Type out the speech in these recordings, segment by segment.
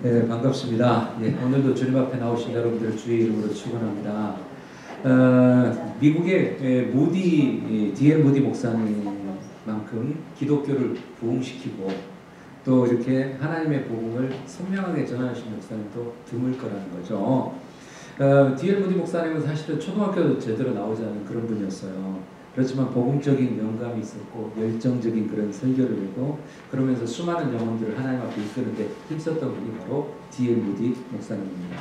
네, 반갑습니다. 예, 오늘도 주님 앞에 나오신 여러분들 주의 이름으로 축원합니다. 미국의 D.L. 무디 목사님만큼 기독교를 부흥시키고 또 이렇게 하나님의 복음을 선명하게 전하시는 목사님도 드물 거라는 거죠. D.L. 무디 목사님은 사실은 초등학교도 제대로 나오지 않은 그런 분이었어요. 그렇지만 복음적인 영감이 있었고 열정적인 그런 설교를 하고 그러면서 수많은 영혼들을 하나님 앞에 이끄는데 힘썼던 분이 바로 D.L. 무디 목사님입니다.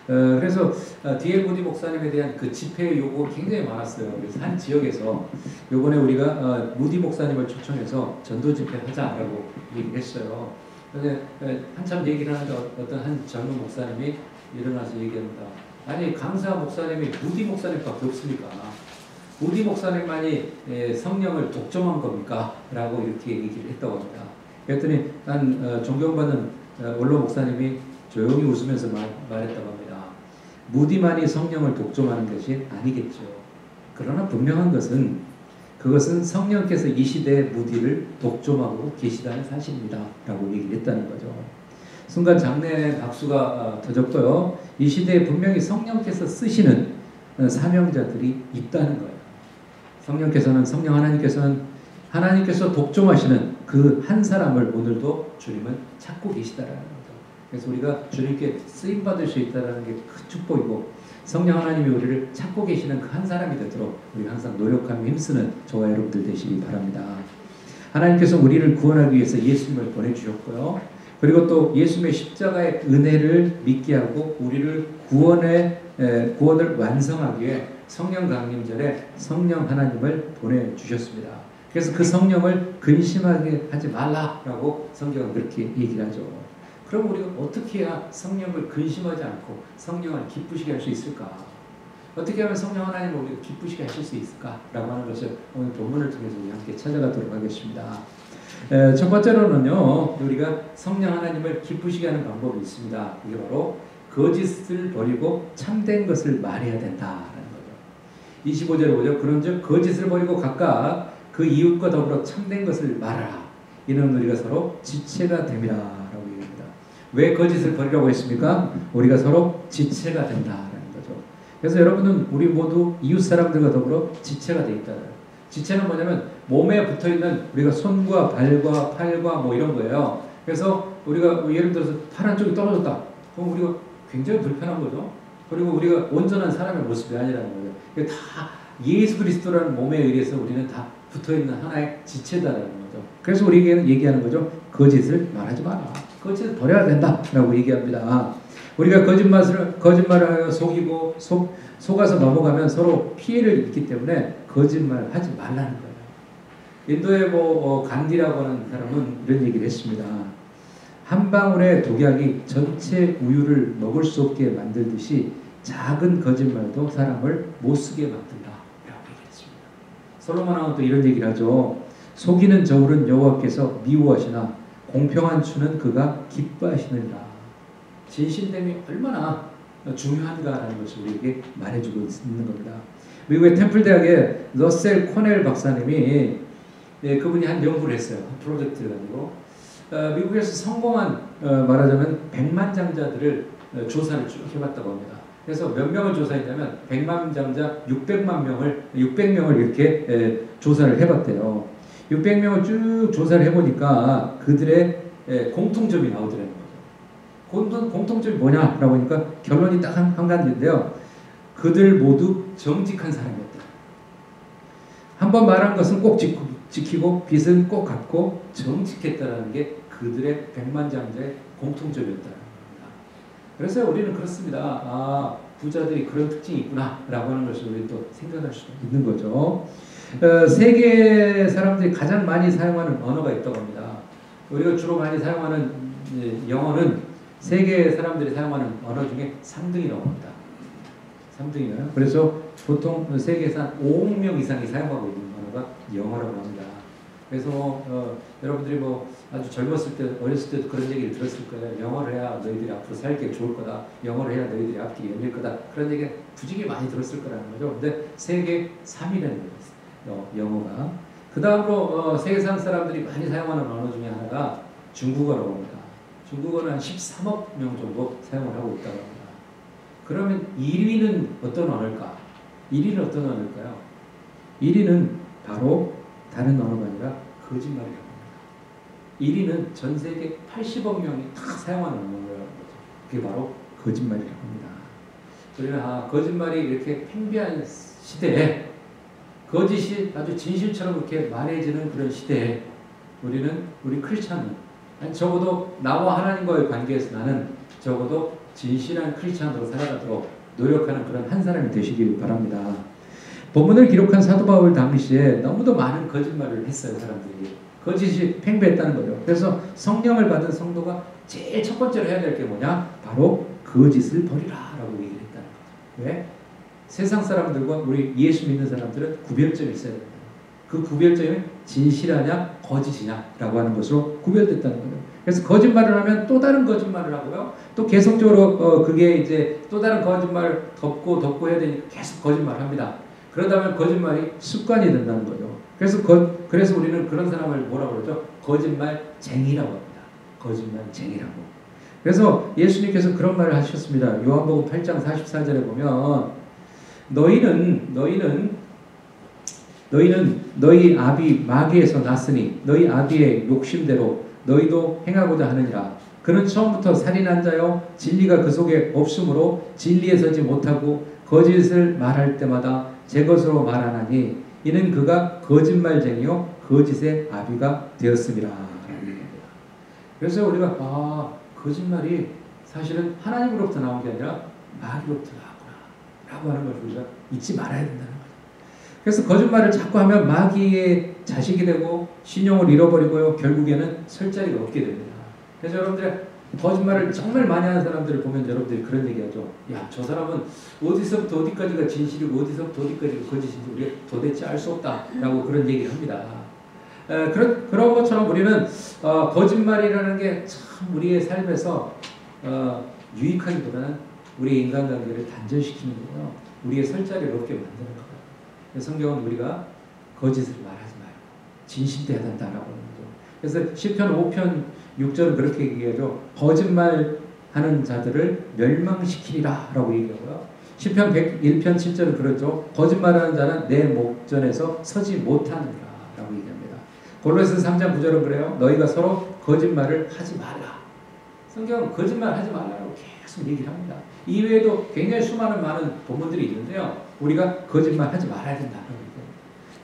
그래서 D.L. 무디 목사님에 대한 그 집회 요구가 굉장히 많았어요. 그래서 한 지역에서 요번에 우리가 무디 목사님을 초청해서 전도 집회 하자라고 얘기를 했어요. 그런데 한참 얘기를 하는데 어떤 한 젊은 목사님이 일어나서 얘기합니다. 아니 강사 목사님이 무디 목사님밖에 없으니까 무디 목사님만이 성령을 독점한 겁니까? 라고 이렇게 얘기를 했다고 합니다. 그랬더니 한 존경받는 원로 목사님이 조용히 웃으면서 말했다고 합니다. 무디만이 성령을 독점하는 것이 아니겠죠. 그러나 분명한 것은 그것은 성령께서 이 시대에 무디를 독점하고 계시다는 사실입니다. 라고 얘기를 했다는 거죠. 순간 장내에 박수가 터졌고요. 이 시대에 분명히 성령께서 쓰시는 사명자들이 있다는 거예요. 하나님께서 독점하시는 그 한 사람을 오늘도 주님은 찾고 계시다라는 거죠. 그래서 우리가 주님께 쓰임 받을 수 있다라는 게 큰 축복이고 성령 하나님이 우리를 찾고 계시는 그 한 사람이 되도록 우리 항상 노력하며 힘쓰는 저와 여러분들 되시기 바랍니다. 하나님께서 우리를 구원하기 위해서 예수님을 보내주셨고요. 그리고 또 예수님의 십자가의 은혜를 믿게 하고 우리를 구원을 완성하기 위해 성령 강림절에 성령 하나님을 보내주셨습니다. 그래서 그 성령을 근심하게 하지 말라라고 성경은 그렇게 얘기를 하죠. 그럼 우리가 어떻게 해야 성령을 근심하지 않고 성령을 기쁘시게 할 수 있을까? 어떻게 하면 성령 하나님을 우리가 기쁘시게 하실 수 있을까라고 하는 것을 오늘 본문을 통해서 우리 함께 찾아가도록 하겠습니다. 첫 번째로는요, 우리가 성령 하나님을 기쁘시게 하는 방법이 있습니다. 이게 바로 거짓을 버리고 참된 것을 말해야 된다라는 거죠. 25절에 보죠. 그런즉 거짓을 버리고 각각 그 이웃과 더불어 참된 것을 말하라. 이는 우리가 서로 지체가 됨이라라고 얘기합니다. 왜 거짓을 버리라고 했습니까? 우리가 서로 지체가 된다라는 거죠. 그래서 여러분은 우리 모두 이웃 사람들과 더불어 지체가 돼 있다. 지체는 뭐냐면 몸에 붙어있는 우리가 손과 발과 팔과 뭐 이런 거예요. 그래서 우리가 예를 들어서 팔 한쪽이 떨어졌다. 그럼 우리가 굉장히 불편한 거죠. 그리고 우리가 온전한 사람의 모습이 아니라는 거예요. 이게 다 예수 그리스도라는 몸에 의해서 우리는 다 붙어있는 하나의 지체다라는 거죠. 그래서 우리에게는 얘기하는 거죠. 거짓을 말하지 마라. 거짓을 버려야 된다라고 얘기합니다. 우리가 거짓말을 하여 속이고 속아서 넘어가면 서로 피해를 입기 때문에 거짓말 하지 말라는 거예요. 인도의 간디라고 하는 사람은 이런 얘기를 했습니다. 한 방울의 독약이 전체 우유를 먹을 수 없게 만들듯이 작은 거짓말도 사람을 못 쓰게 만든다 라고 얘기했습니다. 솔로몬 왕은 또 이런 얘기를 하죠. 속이는 저울은 여호와께서 미워하시나 공평한 추는 그가 기뻐하시느니라. 진실됨이 얼마나 중요한가라는 것을 우리에게 말해주고 있는 겁니다. 미국의 템플대학의 러셀 코넬 박사님이 그분이 한 연구를 했어요. 한 프로젝트를 가지고 미국에서 성공한 말하자면 백만장자들을 조사를 쭉 해봤다고 합니다. 그래서 몇 명을 조사했냐면 백만장자 600명을 이렇게 조사를 해봤대요. 600명을 쭉 조사를 해보니까 그들의 공통점이 나오더라는 거죠. 공통점이 뭐냐라고 하니까 결론이 딱 한 가지인데요. 그들 모두 정직한 사람이었다. 한번 말한 것은 꼭 지키고 빚은 꼭 갚고 정직했다라는 게 그들의 백만장자의 공통점이었다는 겁니다. 그래서 우리는 그렇습니다. 부자들이 그런 특징이 있구나라고 하는 것을 우리 또 생각할 수도 있는 거죠. 세계 사람들이 가장 많이 사용하는 언어가 있다고 합니다. 우리가 주로 많이 사용하는 영어는 세계 사람들이 사용하는 언어 중에 3등이라고 합니다. 3등이에요. 그래서 보통 세계에서 한 5억 명 이상이 사용하고 있는 언어가 영어라고 합니다. 그래서 여러분들이 아주 젊었을 때, 어렸을 때도 그런 얘기를 들었을 거예요. 영어를 해야 너희들이 앞으로 살기 좋을 거다. 영어를 해야 너희들이 앞길이 열릴 거다. 그런 얘기 부지기 많이 들었을 거라는 거죠. 근데 세계 3위라는 거예요. 영어가. 그 다음으로 세계 사람들이 많이 사용하는 언어 중에 하나가 중국어라고 합니다. 중국어는 한 13억 명 정도 사용을 하고 있다고 합니다. 그러면 1위는 어떤 언어일까? 1위는 어떤 언어일까요? 1위는 바로 다른 언어가 아니라 거짓말이라고 합니다. 1위는 전 세계 80억 명이 다 사용하는 언어라는 거죠. 그게 바로 거짓말이라고 합니다. 우리는 거짓말이 이렇게 팽배한 시대에, 거짓이 아주 진실처럼 이렇게 말해지는 그런 시대에 우리 크리스찬은, 적어도 나와 하나님과의 관계에서 나는 적어도 진실한 크리스찬으로 살아가도록 노력하는 그런 한 사람이 되시길 바랍니다. 본문을 기록한 사도 바울 당시에 너무도 많은 거짓말을 했어요. 사람들이. 거짓이 팽배했다는 거죠. 그래서 성령을 받은 성도가 제일 첫 번째로 해야 될 게 뭐냐? 바로 거짓을 버리라 라고 얘기를 했다는 거죠. 왜? 세상 사람들과 우리 예수 믿는 사람들은 구별점이 있어야 됩니다. 그 구별점이 진실하냐 거짓이냐 라고 하는 것으로 구별됐다는 거죠. 그래서 거짓말을 하면 또 다른 거짓말을 하고요. 또 계속적으로 그게 이제 또 다른 거짓말을 덮고 해야 되니까 계속 거짓말합니다. 그러다 보면 거짓말이 습관이 된다는 거죠. 그래서 우리는 그런 사람을 뭐라고 그러죠? 거짓말쟁이라고 합니다. 거짓말쟁이라고. 그래서 예수님께서 그런 말을 하셨습니다. 요한복음 8장 44절에 보면 너희는 너희 아비 마귀에서 났으니 너희 아비의 욕심대로 너희도 행하고자 하느니라. 그는 처음부터 살인한 자요 진리가 그 속에 없으므로 진리에 서지 못하고 거짓을 말할 때마다 제 것으로 말하나니 이는 그가 거짓말쟁이요 거짓의 아비가 되었습니다. 그래서 우리가 거짓말이 사실은 하나님으로부터 나온 게 아니라 마귀로부터 나왔구나 라고 하는 걸 우리가 잊지 말아야 된다는 거죠. 그래서 거짓말을 자꾸 하면 마귀의 자식이 되고 신용을 잃어버리고요. 결국에는 설 자리가 없게 됩니다. 그래서 여러분들 거짓말을 정말 많이 하는 사람들을 보면 여러분들이 그런 얘기하죠. 야, 저 사람은 어디서부터 어디까지가 진실이고 어디서부터 어디까지가 거짓인지 우리가 도대체 알 수 없다라고 그런 얘기를 합니다. 그런 것처럼 우리는 거짓말이라는 게 참 우리의 삶에서 유익하기보다는 우리의 인간관계를 단절시키는 거고요. 우리의 설 자리를 없게 만드는 거예요. 성경은 우리가 거짓을 말하지 말고 진실돼야 된다라고 하는 거죠. 그래서 시편 5편 6절은 그렇게 얘기하죠. 거짓말하는 자들을 멸망시키리라 라고 얘기하고요. 시편 101편 7절은 그렇죠. 거짓말하는 자는 내 목전에서 서지 못하느니라 라고 얘기합니다. 골로새서 3장 9절은 그래요. 너희가 서로 거짓말을 하지 말라. 성경은 거짓말 하지 말라고 계속 얘기를 합니다. 이외에도 굉장히 많은 본문들이 있는데요. 우리가 거짓말 하지 말아야 된다는 거예요.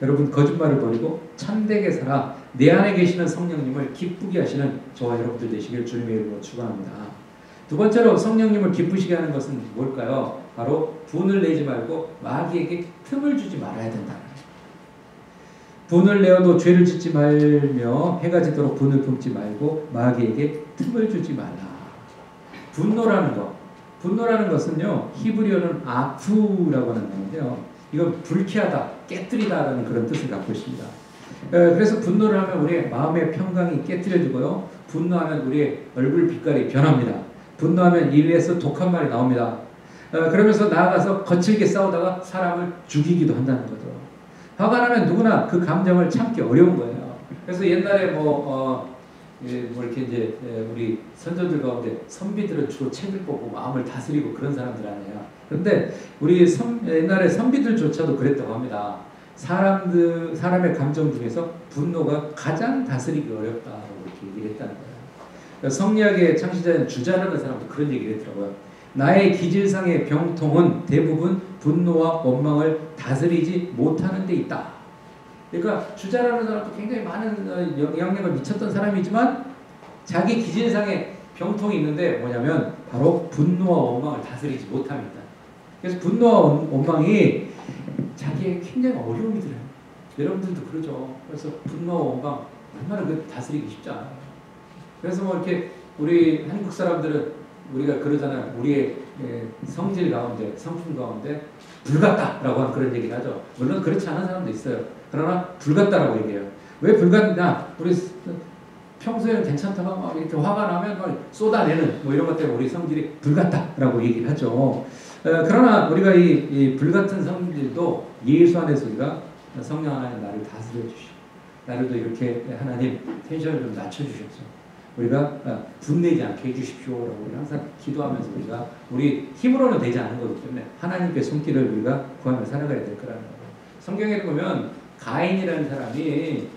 여러분 거짓말을 버리고 참되게 살아 내 안에 계시는 성령님을 기쁘게 하시는 저와 여러분들 되시길 주님의 이름으로 축원합니다. 두 번째로 성령님을 기쁘시게 하는 것은 뭘까요? 바로 분을 내지 말고 마귀에게 틈을 주지 말아야 된다는 거예요. 분을 내어도 죄를 짓지 말며 해가 지도록 분을 품지 말고 마귀에게 틈을 주지 말라. 분노라는 것은요, 히브리어는 아프라고 하는 말인데요. 이건 불쾌하다, 깨뜨리다라는 그런 뜻을 갖고 있습니다. 그래서 분노를 하면 우리의 마음의 평강이 깨뜨려지고요. 분노하면 우리의 얼굴 빛깔이 변합니다. 분노하면 입에서 독한 말이 나옵니다. 그러면서 나아가서 거칠게 싸우다가 사람을 죽이기도 한다는 거죠. 화가 나면 누구나 그 감정을 참기 어려운 거예요. 그래서 옛날에 이렇게 이제 우리 선조들 가운데 선비들은 주로 책을 보고 마음을 다스리고 그런 사람들 아니에요. 그런데 우리 옛날에 선비들조차도 그랬다고 합니다. 사람의 감정 중에서 분노가 가장 다스리기 어렵다고 이렇게 얘기를 했다는 거예요. 성리학의 창시자인 주자라는 사람도 그런 얘기를 했더라고요. 나의 기질상의 병통은 대부분 분노와 원망을 다스리지 못하는 데 있다. 그러니까 주자라는 사람도 굉장히 많은 영향력을 미쳤던 사람이지만 자기 기질상의 병통이 있는데 뭐냐면 바로 분노와 원망을 다스리지 못합니다. 그래서 분노와 원망이 자기에게 굉장히 어려움이 들어요. 여러분들도 그러죠. 그래서 분노와 원망 얼마나 다스리기 쉽지 않아요. 그래서 이렇게 우리 한국 사람들은 우리가 그러잖아요. 우리의 성질 가운데, 성품 가운데 불같다라고 하는 그런 얘기를 하죠. 물론 그렇지 않은 사람도 있어요. 그러나 불같다라고 얘기해요. 왜 불같냐? 우리 평소에는 괜찮다가 막 이렇게 화가 나면 막 쏟아내는 이런 것 때문에 우리 성질이 불같다라고 얘기를 하죠. 그러나 우리가 이 불같은 성질도 예수 안에서 우리가 성령 하나님 나를 다스려 주시고 나를 또 이렇게 하나님 텐션을 좀 낮춰주셨죠. 우리가 분내지 않게 해주십시오라고 우리 항상 기도하면서 우리가 우리 힘으로는 되지 않는 거기 때문에 하나님께 손길을 우리가 구하며 살아가야 될 거라는 거예요. 성경에 보면 가인이라는 사람이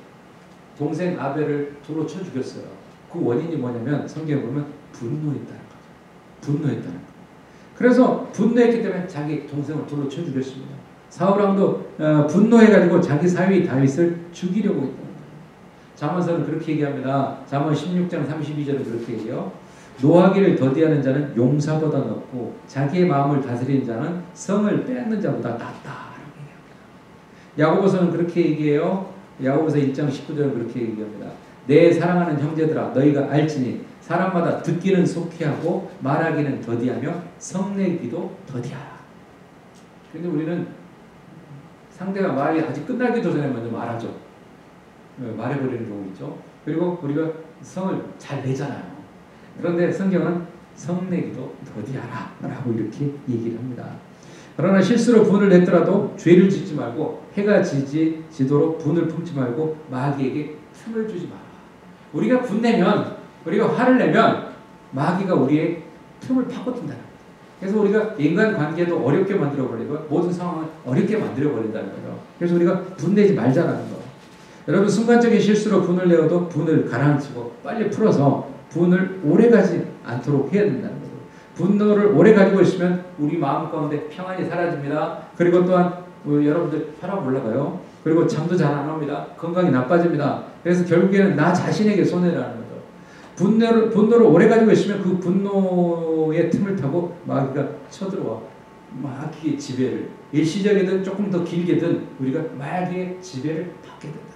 동생 아벨을 돌로 쳐 죽였어요. 그 원인이 뭐냐면 성경에 보면 분노했다는 거죠. 분노했다는 거예요. 그래서 분노했기 때문에 자기 동생을 돌로 쳐 죽였습니다. 사울왕도 분노해가지고 자기 사위 다윗을 죽이려고 했다는 거예요. 잠언서는 그렇게 얘기합니다. 잠언 16장 32절은 그렇게 얘기해요. 노하기를 더디하는 자는 용사보다 높고 자기의 마음을 다스리는 자는 성을 빼앗는 자보다 낫다. 야고보서는 그렇게 얘기해요. 야고보서 1장 19절은 그렇게 얘기합니다. 내 사랑하는 형제들아 너희가 알지니 사람마다 듣기는 속히하고 말하기는 더디하며 성내기도 더디하라. 그런데 우리는 상대가 말이 아직 끝나기도 전에 먼저 말하죠. 말해버리는 경우 있죠. 그리고 우리가 성을 잘 내잖아요. 그런데 성경은 성내기도 더디하라 라고 이렇게 얘기를 합니다. 그러나 실수로 분을 냈더라도 죄를 짓지 말고 해가 지도록 분을 품지 말고 마귀에게 틈을 주지 마라. 우리가 분내면 우리가 화를 내면 마귀가 우리의 틈을 파고든다. 그래서 우리가 인간관계도 어렵게 만들어버리고 모든 상황을 어렵게 만들어버린다는 거예요. 그래서 우리가 분내지 말자라는 거. 여러분 순간적인 실수로 분을 내어도 분을 가라앉히고 빨리 풀어서 분을 오래가지 않도록 해야 된다는 거예요. 분노를 오래 가지고 있으면 우리 마음 가운데 평안이 사라집니다. 그리고 또한 여러분들 혈압 올라가요. 그리고 잠도 잘 안 옵니다. 건강이 나빠집니다. 그래서 결국에는 나 자신에게 손해라는 거죠. 분노를 오래 가지고 있으면 그 분노의 틈을 타고 마귀가 쳐들어와 마귀의 지배를 일시적이든 조금 더 길게든 우리가 마귀의 지배를 받게 된다.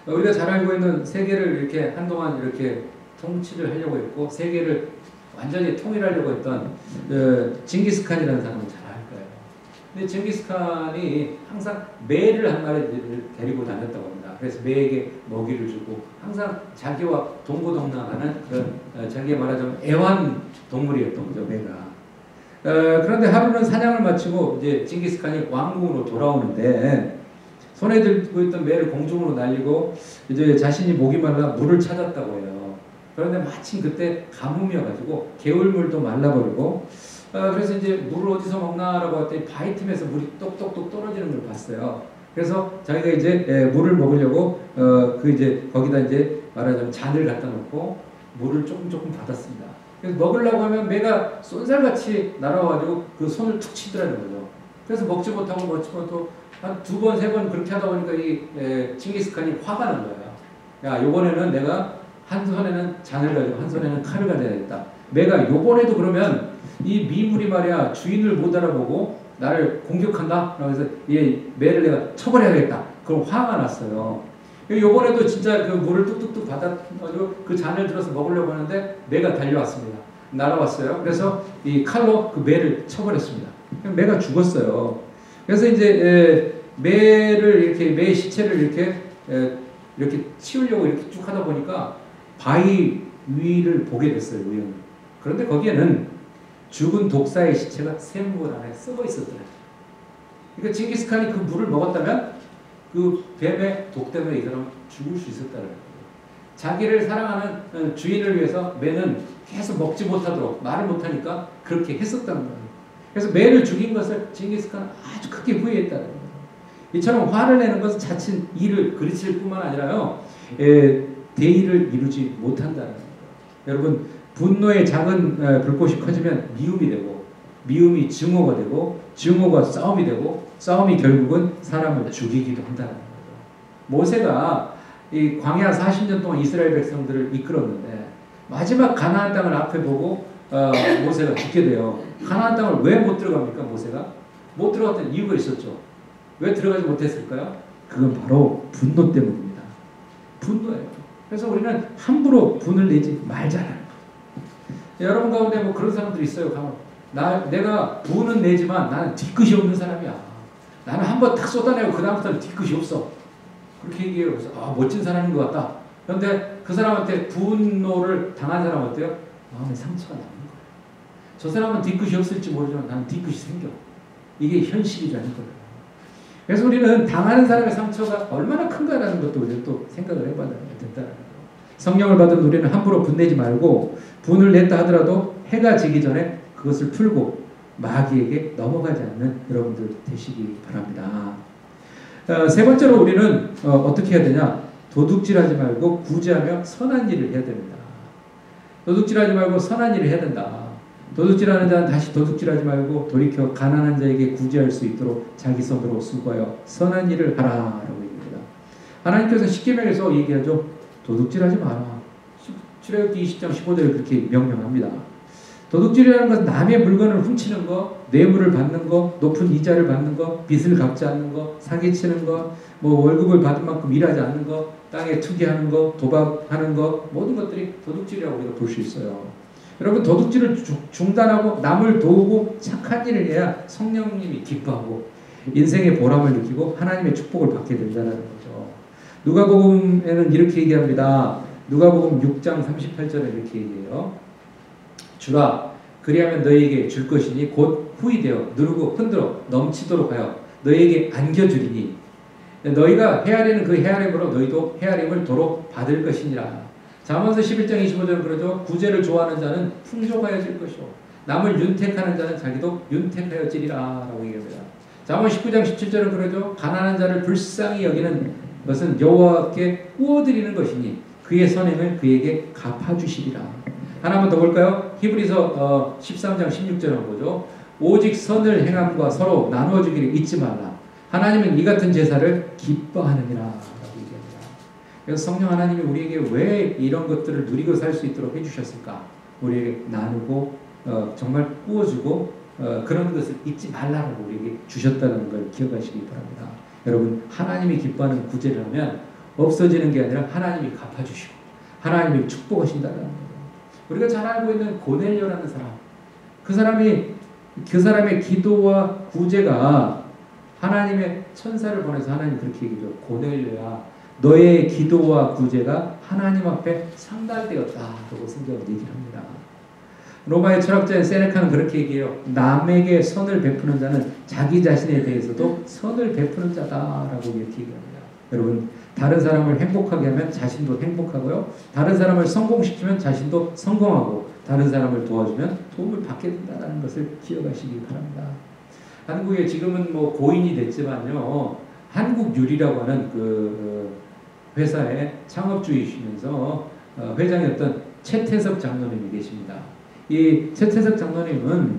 우리가 잘 알고 있는 세계를 이렇게 한동안 이렇게 통치를 하려고 했고 세계를 완전히 통일하려고 했던 징기스칸이라는 사람은 잘 알 거예요. 근데 징기스칸이 항상 매를 한 마리를 데리고 다녔다고 합니다. 그래서 매에게 먹이를 주고 항상 자기와 동고동락하는 그런 자기가 말하자면 애완 동물이었던 거죠, 매가. 그런데 하루는 사냥을 마치고 이제 징기스칸이 왕궁으로 돌아오는데 손에 들고 있던 매를 공중으로 날리고 이제 자신이 목이 말라 물을 찾았다고 해요. 그런데 마침 그때 가뭄이어가지고 개울물도 말라버리고 그래서 이제 물을 어디서 먹나라고 했더니 바위 틈에서 물이 똑똑똑 떨어지는 걸 봤어요. 그래서 자기가 이제 물을 먹으려고 그 이제 거기다 이제 말하자면 잔을 갖다 놓고 물을 조금 받았습니다. 그래서 먹으려고 하면 매가 쏜살같이 날아와가지고 그 손을 툭 치더라는 거죠. 그래서 먹지 못하고 한 2번, 3번 그렇게 하다 보니까 이 징기스칸이 화가 난 거예요. 야, 요번에는 내가 한 손에는 잔을 가지고 한 손에는 칼을 가져야겠다. 매가 요번에도 그러면 이 미물이 말이야 주인을 못 알아보고 나를 공격한다. 그래서 이 매를 내가 쳐버려야겠다. 그럼 화가 났어요. 요번에도 진짜 그 물을 뚝뚝뚝 받아가지고 그 잔을 들어서 먹으려고 하는데 매가 달려왔습니다. 날아왔어요. 그래서 이 칼로 그 매를 쳐버렸습니다. 매가 죽었어요. 그래서 이제 매를 이렇게 매 시체를 이렇게 치우려고 이렇게 쭉 하다 보니까 바위 위를 보게 됐어요, 우연히. 그런데 거기에는 죽은 독사의 시체가 샘물 안에 썩어 있었더래요. 그러니까 징기스칸이 그 물을 먹었다면 그 뱀의 독 때문에 이 사람은 죽을 수 있었다는 거예요. 자기를 사랑하는 주인을 위해서 매는 계속 먹지 못하도록 말을 못하니까 그렇게 했었다는 거예요. 그래서 매를 죽인 것을 징기스칸은 아주 크게 후회했다는 거예요. 이처럼 화를 내는 것은 자칫 일을 그르칠 뿐만 아니라요, 대의를 이루지 못한다는 거예요. 여러분, 분노의 작은 불꽃이 커지면 미움이 되고, 미움이 증오가 되고, 증오가 싸움이 되고, 싸움이 결국은 사람을 죽이기도 한다는 거예요. 모세가 이 광야 40년 동안 이스라엘 백성들을 이끌었는데 마지막 가나안 땅을 앞에 보고 모세가 죽게 돼요. 가나안 땅을 왜 못 들어갑니까? 모세가 못 들어갔던 이유가 있었죠. 왜 들어가지 못했을까요? 그건 바로 분노 때문입니다. 분노예요. 그래서 우리는 함부로 분을 내지 말자는 거예요. 여러분 가운데 뭐 그런 사람들이 있어요. 내가 분은 내지만 나는 뒤끝이 없는 사람이야. 나는 한번 딱 쏟아내고 그 다음부터는 뒤끝이 없어. 그렇게 얘기해요. 그래서 멋진 사람인 것 같다. 그런데 그 사람한테 분노를 당한 사람은 어때요? 마음에 상처가 나는 거예요. 저 사람은 뒤끝이 없을지 모르지만 나는 뒤끝이 생겨. 이게 현실이라는 거예요. 그래서 우리는 당하는 사람의 상처가 얼마나 큰가라는 것도 우리가 또 생각을 해봐야 된다는 거예요. 성령을 받은 우리는 함부로 분내지 말고 분을 냈다 하더라도 해가 지기 전에 그것을 풀고 마귀에게 넘어가지 않는 여러분들 되시기 바랍니다. 세 번째로 우리는 어떻게 해야 되냐? 도둑질하지 말고 구제하며 선한 일을 해야 됩니다. 도둑질하지 말고 선한 일을 해야 된다. 도둑질하는 자는 다시 도둑질하지 말고 돌이켜 가난한 자에게 구제할 수 있도록 자기 손으로 수고하여 선한 일을 하라라고 얘기합니다. 하나님께서 십계명에서 얘기하죠. 도둑질하지 마라. 출애굽기 20장 15절에 그렇게 명령합니다. 도둑질이라는 것은 남의 물건을 훔치는 거, 뇌물을 받는 거, 높은 이자를 받는 거, 빚을 갚지 않는 거, 사기치는 거, 뭐 월급을 받은 만큼 일하지 않는 거, 땅에 투기하는 거, 도박하는 거, 모든 것들이 도둑질이라고 우리가 볼 수 있어요. 여러분, 도둑질을 중단하고 남을 도우고 착한 일을 해야 성령님이 기뻐하고 인생의 보람을 느끼고 하나님의 축복을 받게 된다는 거죠. 누가복음에는 이렇게 얘기합니다. 누가복음 6장 38절에 이렇게 얘기해요. 주라, 그리하면 너희에게 줄 것이니 곧 후이되어 누르고 흔들어 넘치도록 하여 너희에게 안겨주리니 너희가 헤아리는 그 헤아림으로 너희도 헤아림을 도로 받을 것이니라. 잠언서 11장 25절은 그러죠. 구제를 좋아하는 자는 풍족하여질 것이요 남을 윤택하는 자는 자기도 윤택하여지리라 라고 얘기합니다. 잠언 19장 17절은 그러죠. 가난한 자를 불쌍히 여기는 것은 여호와께 구워드리는 것이니 그의 선행을 그에게 갚아주시리라. 하나만 더 볼까요? 히브리서 13장 16절을 보죠. 오직 선을 행함과 서로 나누어 주기를 잊지 말라. 하나님은 이 같은 제사를 기뻐하느니라 라고 얘기합니다. 그래서 성령 하나님이 우리에게 왜 이런 것들을 누리고 살 수 있도록 해주셨을까? 우리에게 나누고 정말 구워주고 그런 것을 잊지 말라고 우리에게 주셨다는 걸 기억하시기 바랍니다. 여러분, 하나님이 기뻐하는 구제를 하면 없어지는 게 아니라 하나님이 갚아주시고 하나님이 축복하신다는 거예요. 우리가 잘 알고 있는 고넬료라는 사람, 그 사람의 기도와 구제가 하나님의 천사를 보내서 하나님 그렇게 얘기해요. 고넬료야, 너의 기도와 구제가 하나님 앞에 상달되었다라고 성경은 얘기합니다. 로마의 철학자인 세네카는 그렇게 얘기해요. 남에게 선을 베푸는 자는 자기 자신에 대해서도 선을 베푸는 자다라고 이렇게 얘기합니다. 여러분, 다른 사람을 행복하게 하면 자신도 행복하고요. 다른 사람을 성공시키면 자신도 성공하고 다른 사람을 도와주면 도움을 받게 된다는 것을 기억하시기 바랍니다. 한국에 지금은 뭐 고인이 됐지만요. 한국유리라고 하는 그 회사의 창업주이시면서 회장이었던 최태석 장로님이 계십니다. 이 최태석 장로님은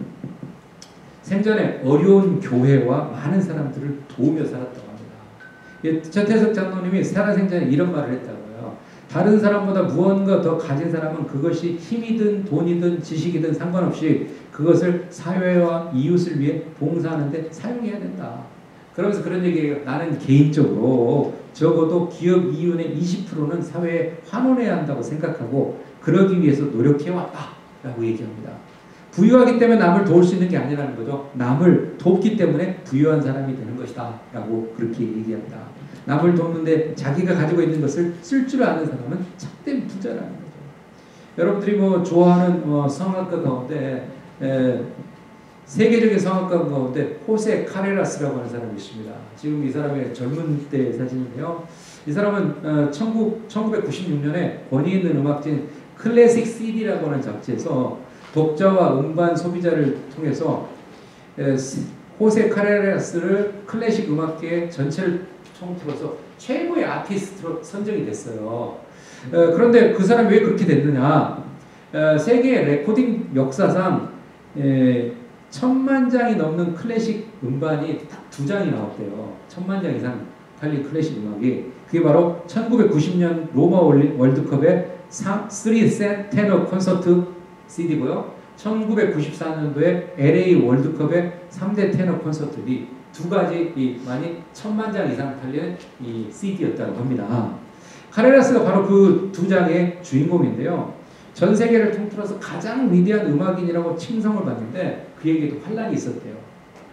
생전에 어려운 교회와 많은 사람들을 도우며 살았다고 합니다. 최태석 장로님이 살아생전에 이런 말을 했다고요. 다른 사람보다 무언가 더 가진 사람은 그것이 힘이든 돈이든 지식이든 상관없이 그것을 사회와 이웃을 위해 봉사하는 데 사용해야 된다. 그러면서 그런 얘기예요. 나는 개인적으로 적어도 기업 이윤의 20%는 사회에 환원해야 한다고 생각하고 그러기 위해서 노력해왔다 라고 얘기합니다. 부유하기 때문에 남을 도울 수 있는 게 아니라는 거죠. 남을 돕기 때문에 부유한 사람이 되는 것이다 라고 그렇게 얘기합니다. 남을 돕는데 자기가 가지고 있는 것을 쓸 줄 아는 사람은 참된 부자라는 거죠. 여러분들이 뭐 좋아하는 성악가 가운데 세계적인 성악가 가운데 호세 카레라스라고 하는 사람이 있습니다. 지금 이 사람의 젊은 때 사진인데요. 이 사람은 1996년에 권위 있는 음악진 클래식 CD라고 하는 잡지에서 독자와 음반 소비자를 통해서 호세 카레라스를 클래식 음악계 전체를 통틀어서 최고의 아티스트로 선정이 됐어요. 그런데 그 사람이 왜 그렇게 됐느냐? 세계 레코딩 역사상 1000만 장이 넘는 클래식 음반이 딱 2장이 나왔대요. 1000만 장 이상 팔린 클래식 음악이. 그게 바로 1990년 로마 월드컵의 3 테너 콘서트 CD고요. 1994년도에 LA 월드컵의 3대 테너 콘서트 이 두 가지 많이 1000만 장 이상 팔린 이 CD였다고 합니다. 카레라스가 바로 그 2장의 주인공인데요. 전 세계를 통틀어서 가장 위대한 음악인이라고 칭송을 받는데 그에게도 환란이 있었대요.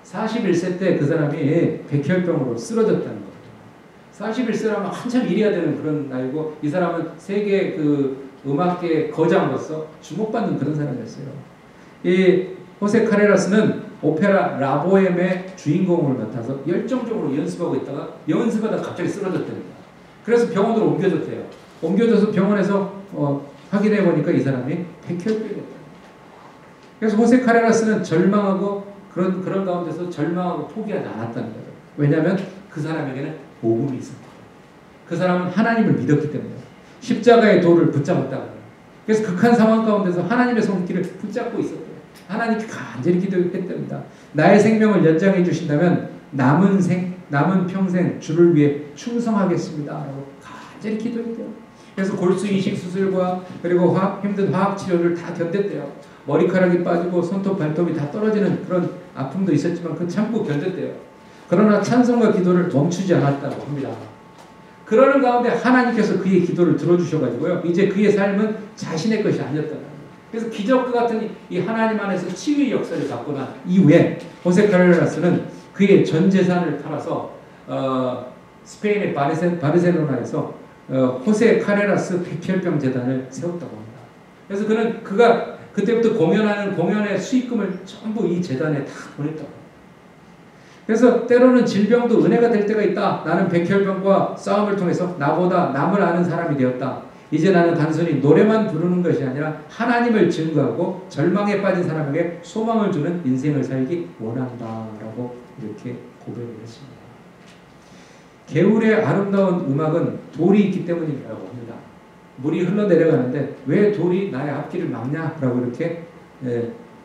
41세 때 그 사람이 백혈병으로 쓰러졌다는 거예요. 41세라면 한참 일해야 되는 그런 나이고 이 사람은 세계 그 음악계 거장으로서 주목받는 그런 사람이었어요. 이 호세 카레라스는 오페라 라보엠의 주인공을 맡아서 열정적으로 연습하고 있다가 연습하다 갑자기 쓰러졌답니다. 그래서 병원으로 옮겨졌대요. 옮겨져서 병원에서 확인해 보니까 이 사람이 백혈병이었다. 그래서 호세 카레라스는 절망하고 그런 가운데서 절망하고 포기하지 않았다는 거예요. 왜냐하면 그 사람에게는 복음이 있었고 그 사람은 하나님을 믿었기 때문에 십자가의 돌을 붙잡았다는 거예요. 그래서 극한 상황 가운데서 하나님의 손길을 붙잡고 있었대요. 하나님께 간절히 기도했답니다. 나의 생명을 연장해 주신다면 남은 평생 주를 위해 충성하겠습니다. 라고 간절히 기도했대요. 그래서 골수 이식 수술과 그리고 힘든 화학 치료를 다 견뎠대요. 머리카락이 빠지고 손톱 발톱이 다 떨어지는 그런 아픔도 있었지만 그 참고 견뎠대요. 그러나 찬송과 기도를 멈추지 않았다고 합니다. 그러는 가운데 하나님께서 그의 기도를 들어주셔가지고요. 이제 그의 삶은 자신의 것이 아니었다는 거예요. 그래서 기적과 같은 이 하나님 안에서 치유의 역사를 갖고 난 이후에 호세 카레라스는 그의 전 재산을 팔아서 스페인의 바르셀로나에서 호세 카레라스 백혈병 재단을 세웠다고 합니다. 그래서 그가 그때부터 공연의 수익금을 전부 이 재단에 다 보냈다고 합니다. 그래서 때로는 질병도 은혜가 될 때가 있다. 나는 백혈병과 싸움을 통해서 나보다 남을 아는 사람이 되었다. 이제 나는 단순히 노래만 부르는 것이 아니라 하나님을 증거하고 절망에 빠진 사람에게 소망을 주는 인생을 살기 원한다라고 이렇게 고백을 했습니다. 개울의 아름다운 음악은 돌이 있기 때문이라고 합니다. 물이 흘러내려가는데 왜 돌이 나의 앞길을 막냐라고 이렇게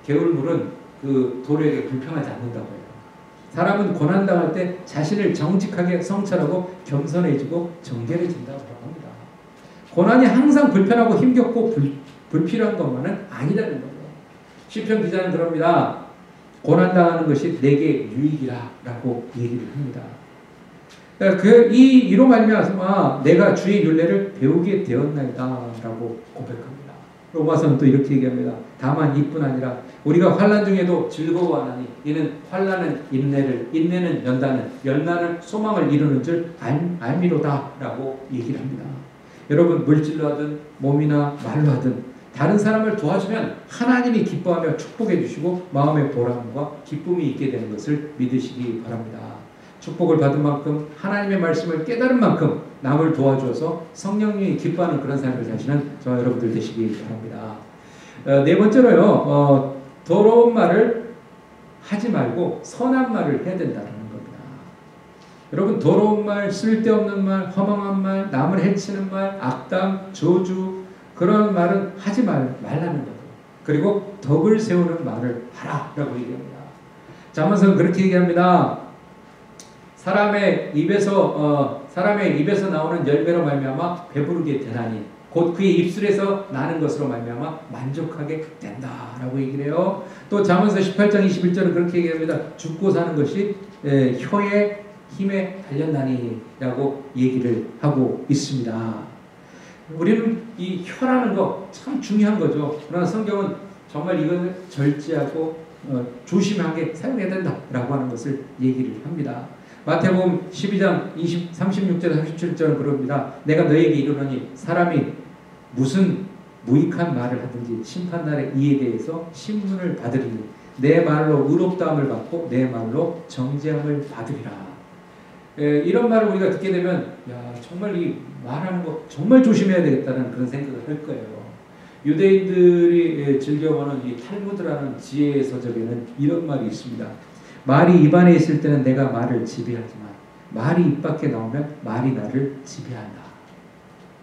개울물은 그 돌에게 불평하지 않는다고 해요. 사람은 고난당할 때 자신을 정직하게 성찰하고 겸손해지고 정결해진다고 합니다. 고난이 항상 불편하고 힘겹고 불필요한 것만은 아니라는 거예요. 시편 기자는 그럽니다. 고난당하는 것이 내게 유익이라 라고 얘기를 합니다. 이로 말미암아 내가 주의 율례를 배우게 되었나이다 라고 고백합니다. 로마서는 또 이렇게 얘기합니다. 다만 이뿐 아니라 우리가 환난 중에도 즐거워하나니 이는 환난은 인내를, 인내는 연단을, 연단은 소망을 이루는 줄 알미로다 라고 얘기를 합니다. 여러분 물질로 하든 몸이나 말로 하든 다른 사람을 도와주면 하나님이 기뻐하며 축복해 주시고 마음의 보람과 기쁨이 있게 되는 것을 믿으시기 바랍니다. 축복을 받은 만큼 하나님의 말씀을 깨달은 만큼 남을 도와주어서 성령님이 기뻐하는 그런 삶을 사시는 저와 여러분들 되시기 바랍니다. 네 번째로요. 더러운 말을 하지 말고 선한 말을 해야 된다는 겁니다. 여러분 더러운 말, 쓸데없는 말, 허망한 말, 남을 해치는 말, 악담, 저주 그런 말은 하지 말라는 거예요. 그리고 덕을 세우는 말을 하라라고 얘기합니다. 잠언서는 그렇게 얘기합니다. 사람의 입에서 나오는 열매로 말미암아 배부르게 되나니 곧 그의 입술에서 나는 것으로 말미암아 만족하게 된다라고 얘기를 해요. 또 잠언서 18장 21절은 그렇게 얘기합니다. 죽고 사는 것이 혀의 힘에 달렸나니라고 얘기를 하고 있습니다. 우리는 이 혀라는 거 참 중요한 거죠. 그러나 성경은 정말 이것을 절제하고 조심하게 사용해야 된다라고 하는 것을 얘기를 합니다. 마태복음 12장 36절 37절은 그럽니다. 내가 너에게 이르노니 사람이 무슨 무익한 말을 하든지 심판날에 이에 대해서 신문을 받으리니 내 말로 의롭다함을 받고 내 말로 정죄함을 받으리라. 이런 말을 우리가 듣게 되면 정말 이 말하는 거 정말 조심해야 되겠다는 그런 생각을 할 거예요. 유대인들이 즐겨보는 이 탈무드라는 지혜 서적에는 이런 말이 있습니다. 말이 입안에 있을 때는 내가 말을 지배하지만 말이 입 밖에 나오면 말이 나를 지배한다.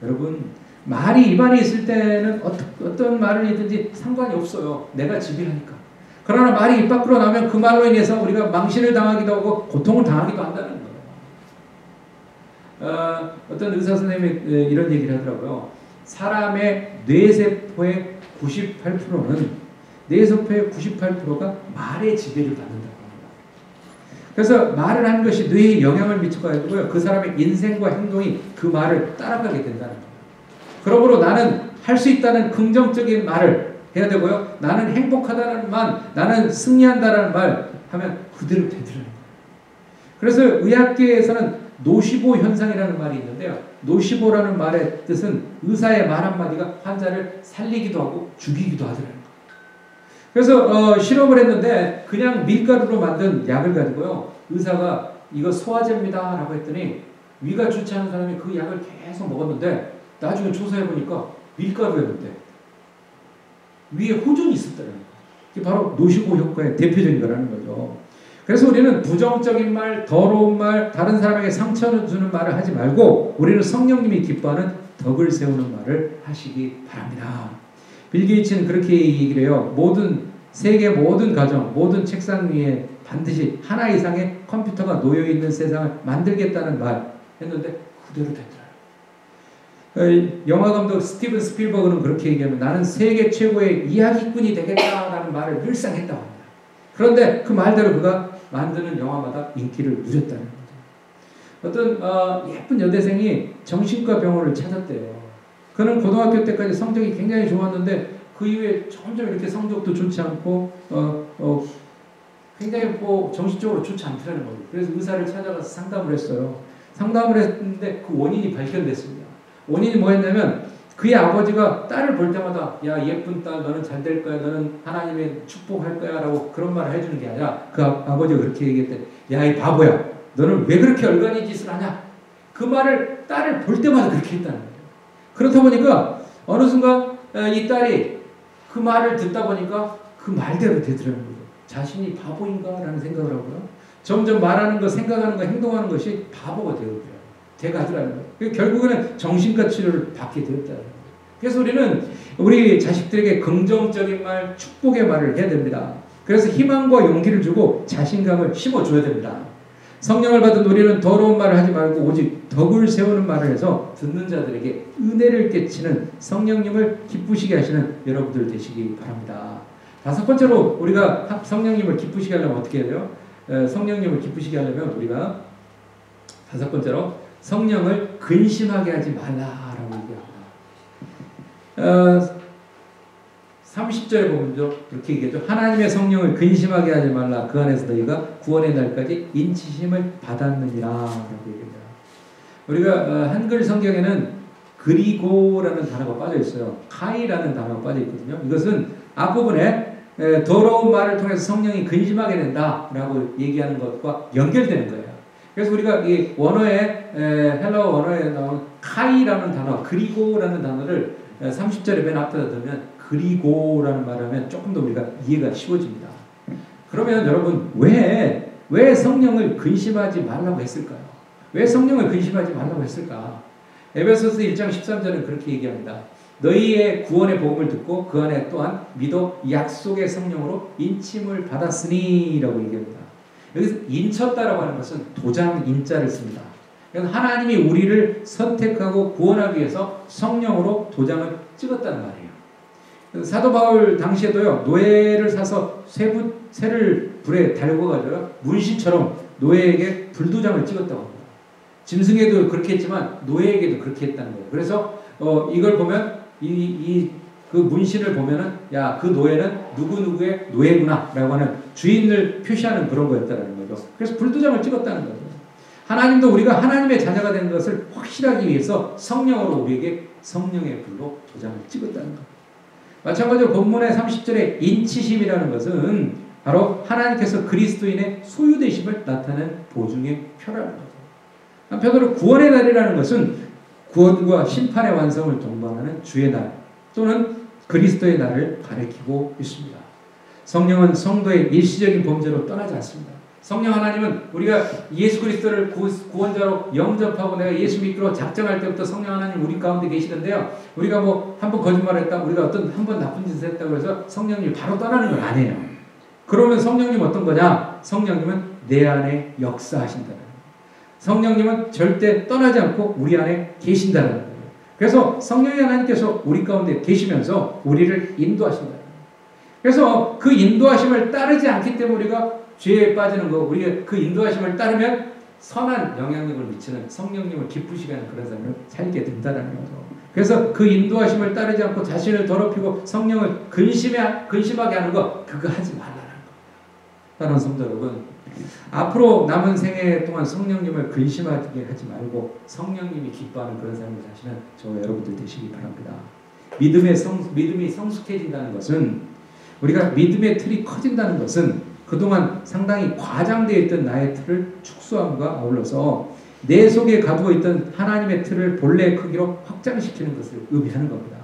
여러분 말이 입안에 있을 때는 어떤 말을 하든지 상관이 없어요. 내가 지배하니까. 그러나 말이 입 밖으로 나오면 그 말로 인해서 우리가 망신을 당하기도 하고 고통을 당하기도 한다는 거예요. 어떤 의사 선생님이 이런 얘기를 하더라고요. 사람의 뇌세포의 98%는 뇌세포의 98%가 말의 지배를 받는다. 그래서 말을 하는 것이 뇌에 영향을 미쳐가지고요. 그 사람의 인생과 행동이 그 말을 따라가게 된다는 거예요. 그러므로 나는 할 수 있다는 긍정적인 말을 해야 되고요. 나는 행복하다는 말, 나는 승리한다는 말 하면 그대로 되더라는 거예요. 그래서 의학계에서는 노시보 현상이라는 말이 있는데요. 노시보라는 말의 뜻은 의사의 말 한마디가 환자를 살리기도 하고 죽이기도 하더라는 거예요. 그래서 실험을 했는데 그냥 밀가루로 만든 약을 가지고요. 의사가 이거 소화제입니다 라고 했더니 위가 좋지 않은 사람이 그 약을 계속 먹었는데 나중에 조사해보니까 밀가루였는데 위에 호전이 있었다는 거예요. 이게 바로 노시고 효과의 대표적인 거라는 거죠. 그래서 우리는 부정적인 말, 더러운 말, 다른 사람에게 상처를 주는 말을 하지 말고 우리는 성령님이 기뻐하는 덕을 세우는 말을 하시기 바랍니다. 빌 게이츠는 그렇게 얘기를 해요. 세계 모든 가정, 모든 책상 위에 반드시 하나 이상의 컴퓨터가 놓여있는 세상을 만들겠다는 말 했는데 그대로 되더라고요. 영화 감독 스티븐 스필버그는 그렇게 얘기하면 나는 세계 최고의 이야기꾼이 되겠다라는 말을 늘상 했다고 합니다. 그런데 그 말대로 그가 만드는 영화마다 인기를 누렸다는 거죠. 어떤 예쁜 여대생이 정신과 병원을 찾았대요. 그는 고등학교 때까지 성적이 굉장히 좋았는데 그 이후에 점점 이렇게 성적도 좋지 않고 굉장히 정신적으로 좋지 않더라는 거예요. 그래서 의사를 찾아가서 상담을 했어요. 상담을 했는데 그 원인이 발견됐습니다. 원인이 뭐였냐면 그의 아버지가 딸을 볼 때마다 야 예쁜 딸 너는 잘 될 거야 너는 하나님의 축복할 거야 라고 그런 말을 해주는 게 아니라 그 아버지가 그렇게 얘기했대. 야 이 바보야 너는 왜 그렇게 얼간이 짓을 하냐. 그 말을 딸을 볼 때마다 그렇게 했다는 거예요. 그렇다 보니까 어느 순간 이 딸이 그 말을 듣다 보니까 그 말대로 되더라는 거예요. 자신이 바보인가 라는 생각을 하고요. 점점 말하는 것, 생각하는 것, 행동하는 것이 바보가 돼가더라는 거예요. 결국에는 정신과 치료를 받게 되었다는 거예요. 그래서 우리는 우리 자식들에게 긍정적인 말, 축복의 말을 해야 됩니다. 그래서 희망과 용기를 주고 자신감을 심어줘야 됩니다. 성령을 받은 우리는 더러운 말을 하지 말고 오직 덕을 세우는 말을 해서 듣는 자들에게 은혜를 끼치는 성령님을 기쁘시게 하시는 여러분들 되시기 바랍니다. 다섯 번째로 우리가 성령님을 기쁘시게 하려면 어떻게 해야 돼요? 성령님을 기쁘시게 하려면 우리가 다섯 번째로 성령을 근심하게 하지 말라라고 얘기합니다. 30절에 보면 이렇게 얘기하죠. 하나님의 성령을 근심하게 하지 말라. 그 안에서 너희가 구원의 날까지 인치심을 받았느니라 라고 얘기합니다. 우리가 한글 성경에는 그리고라는 단어가 빠져 있어요. 카이라는 단어가 빠져 있거든요. 이것은 앞부분에 더러운 말을 통해서 성령이 근심하게 된다라고 얘기하는 것과 연결되는 거예요. 그래서 우리가 이 원어에 헬라어 원어에 나온 카이라는 단어, 그리고라는 단어를 30절에 맨 앞에다 두면 그리고라는 말을 하면 조금 더 우리가 이해가 쉬워집니다. 그러면 여러분 왜 성령을 근심하지 말라고 했을까요? 왜 성령을 근심하지 말라고 했을까? 에베소서 1장 13절은 그렇게 얘기합니다. 너희의 구원의 복음을 듣고 그 안에 또한 믿어 약속의 성령으로 인침을 받았으니 라고 얘기합니다. 여기서 인쳤다라고 하는 것은 도장 인자를 씁니다. 하나님이 우리를 선택하고 구원하기 위해서 성령으로 도장을 찍었다는 말이에요. 사도 바울 당시에도요, 노예를 사서 쇠를 불에 달궈가지고 문신처럼 노예에게 불도장을 찍었다고 합니다. 짐승에도 그렇게 했지만 노예에게도 그렇게 했다는 거예요. 그래서 이걸 보면 그 문신을 보면은 야, 그 노예는 누구누구의 노예구나 라고 하는 주인을 표시하는 그런 거였다는 거죠. 그래서 불도장을 찍었다는 거죠. 하나님도 우리가 하나님의 자녀가 된 것을 확실하기 위해서 성령으로 우리에게 성령의 불로 도장을 찍었다는 것. 마찬가지로 본문의 30절에 인치심이라는 것은 바로 하나님께서 그리스도인의 소유되심을 나타내는 보증의 표라는 거죠. 한편으로 구원의 날이라는 것은 구원과 심판의 완성을 동반하는 주의 날 또는 그리스도의 날을 가리키고 있습니다. 성령은 성도의 일시적인 범죄로 떠나지 않습니다. 성령 하나님은 우리가 예수 그리스도를 구원자로 영접하고 내가 예수 믿기로 작정할 때부터 성령 하나님 우리 가운데 계시는데요. 우리가 뭐 한 번 거짓말했다, 우리가 한 번 나쁜 짓을 했다고 해서 성령님이 바로 떠나는 건 아니에요. 그러면 성령님 어떤 거냐? 성령님은 내 안에 역사하신다는 거예요. 성령님은 절대 떠나지 않고 우리 안에 계신다는 거예요. 그래서 성령의 하나님께서 우리 가운데 계시면서 우리를 인도하신다는 거예요. 그래서 그 인도하심을 따르지 않기 때문에 우리가 죄에 빠지는 거, 우리가 그 인도하심을 따르면 선한 영향력을 미치는 성령님을 기쁘시게 하는 그런 삶을 살게 된다는 거죠. 그래서 그 인도하심을 따르지 않고 자신을 더럽히고 성령을 근심하게 하는 거, 그거 하지 말라는 거. 다른 성도 여러분, 앞으로 남은 생애 동안 성령님을 근심하게 하지 말고 성령님이 기뻐하는 그런 삶을 사시는 저 여러분들 되시기 바랍니다. 믿음이 성숙해진다는 것은, 우리가 믿음의 틀이 커진다는 것은 그동안 상당히 과장되어 있던 나의 틀을 축소함과 아울러서 내 속에 가두어 있던 하나님의 틀을 본래의 크기로 확장시키는 것을 의미하는 겁니다.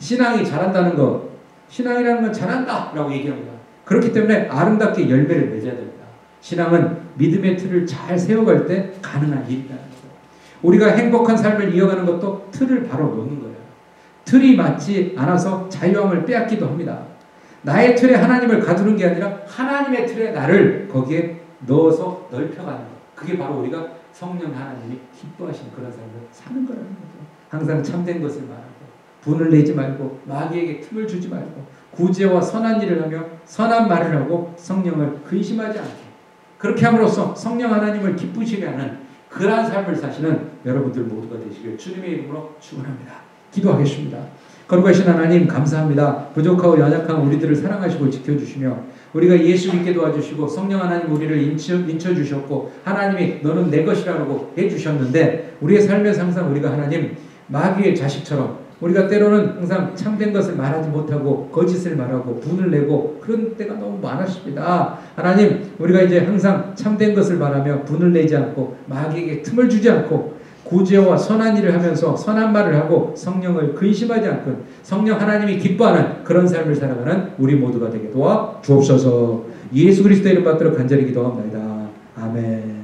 신앙이 잘한다는 것, 신앙이라는 건 잘한다 라고 얘기합니다. 그렇기 때문에 아름답게 열매를 맺어야 됩니다. 신앙은 믿음의 틀을 잘 세워갈 때 가능한 일이라는 거죠. 우리가 행복한 삶을 이어가는 것도 틀을 바로 놓는 거예요. 틀이 맞지 않아서 자유함을 빼앗기도 합니다. 나의 틀에 하나님을 가두는 게 아니라 하나님의 틀에 나를 거기에 넣어서 넓혀가는 것. 그게 바로 우리가 성령 하나님이 기뻐하시는 그런 삶을 사는 거라는 거죠. 항상 참된 것을 말하고 분을 내지 말고 마귀에게 틈을 주지 말고 구제와 선한 일을 하며 선한 말을 하고 성령을 근심하지 않게, 그렇게 함으로써 성령 하나님을 기쁘시게 하는 그러한 삶을 사시는 여러분들 모두가 되시길 주님의 이름으로 축원합니다. 기도하겠습니다. 거룩하신 하나님 감사합니다. 부족하고 연약한 우리들을 사랑하시고 지켜주시며 우리가 예수 믿게 도와주시고 성령 하나님 우리를 인쳐주셨고 하나님이 너는 내 것이라고 해주셨는데 우리의 삶에서 항상 우리가 하나님 마귀의 자식처럼 우리가 때로는 항상 참된 것을 말하지 못하고 거짓을 말하고 분을 내고 그런 때가 너무 많았습니다. 하나님 우리가 이제 항상 참된 것을 말하며 분을 내지 않고 마귀에게 틈을 주지 않고 구제와 선한 일을 하면서 선한 말을 하고 성령을 근심하지 않고 성령 하나님이 기뻐하는 그런 삶을 살아가는 우리 모두가 되게 도와 주옵소서. 예수 그리스도의 이름 받들어 간절히 기도합니다. 아멘.